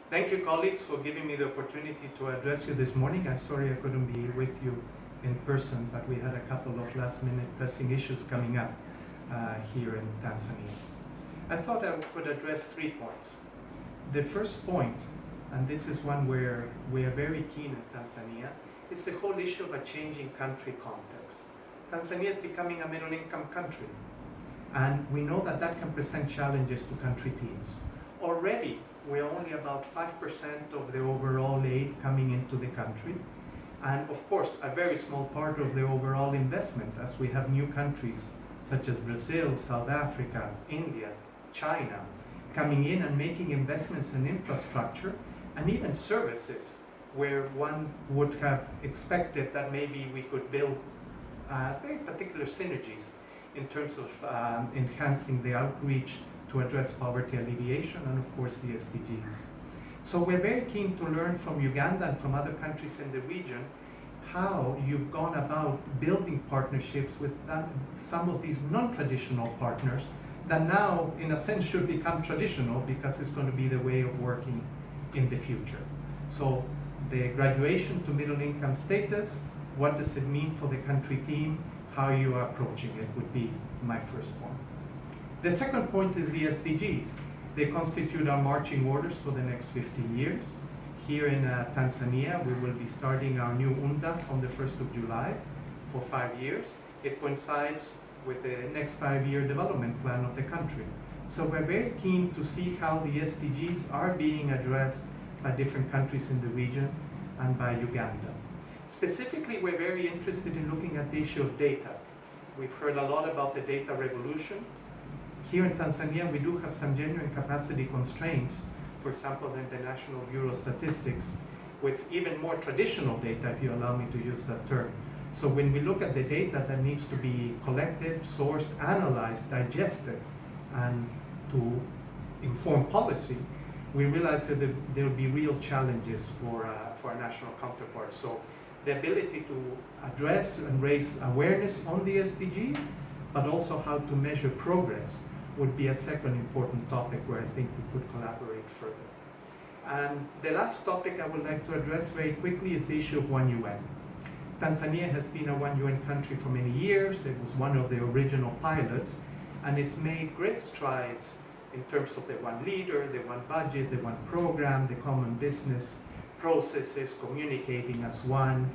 Thank you, colleagues, for giving me the opportunity to address you this morning. I'm sorry I couldn't be with you in person, but we had a couple of last-minute pressing issues coming up here in Tanzania. I thought I could address 3 points. The first point, and this is one where we are very keen in Tanzania, is the whole issue of a changing country context. Tanzania is becoming a middle-income country, and we know that that can present challenges to country teams. Already, we're only about 5% of the overall aid coming into the country, and of course, a very small part of the overall investment as we have new countries such as Brazil, South Africa, India, China, coming in and making investments in infrastructure and even services where one would have expected that maybe we could build very particular synergies in terms of enhancing the outreach to address poverty alleviation and of course the SDGs. So we're very keen to learn from Uganda and from other countries in the region how you've gone about building partnerships with some of these non-traditional partners that now in a sense should become traditional because it's going to be the way of working in the future. So the graduation to middle income status, what does it mean for the country team, how you are approaching it would be my first point. The second point is the SDGs. They constitute our marching orders for the next 15 years. Here in Tanzania, we will be starting our new UNDA on the 1st of July for 5 years. It coincides with the next 5-year development plan of the country. So we're very keen to see how the SDGs are being addressed by different countries in the region and by Uganda. Specifically, we're very interested in looking at the issue of data. We've heard a lot about the data revolution. Here in Tanzania, we do have some genuine capacity constraints, for example, in the National Bureau of Statistics, with even more traditional data, if you allow me to use that term. So when we look at the data that needs to be collected, sourced, analyzed, digested, and to inform policy, we realize that there will be real challenges for our national counterparts. So the ability to address and raise awareness on the SDGs, but also how to measure progress would be a second important topic where I think we could collaborate further. And the last topic I would like to address very quickly is the issue of One UN. Tanzania has been a One UN country for many years. It was one of the original pilots, and it's made great strides in terms of the one leader, the one budget, the one program, the common business processes, communicating as one,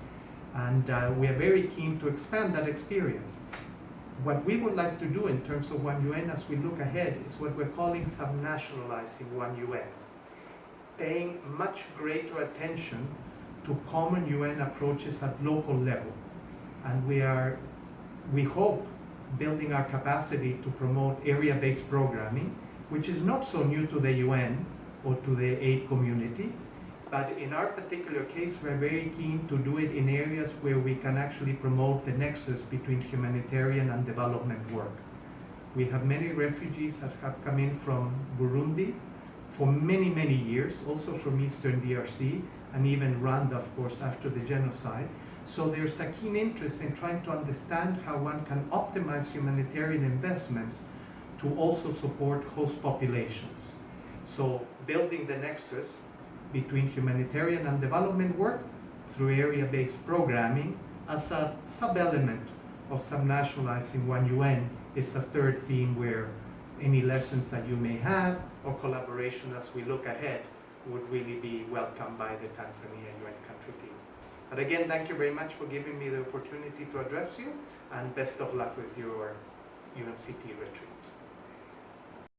and we are very keen to expand that experience. What we would like to do in terms of One UN as we look ahead is what we're calling subnationalizing One UN, paying much greater attention to common UN approaches at local level. And we hope, building our capacity to promote area-based programming, which is not so new to the UN or to the aid community, but in our particular case, we're very keen to do it in areas where we can actually promote the nexus between humanitarian and development work. We have many refugees that have come in from Burundi for many, many years, also from Eastern DRC, and even Rwanda, of course, after the genocide. So there's a keen interest in trying to understand how one can optimize humanitarian investments to also support host populations. So building the nexus between humanitarian and development work through area-based programming as a sub-element of subnationalizing One UN is the third theme where any lessons that you may have or collaboration as we look ahead would really be welcomed by the Tanzania UN country team. But again, thank you very much for giving me the opportunity to address you, and best of luck with your UNCT retreat.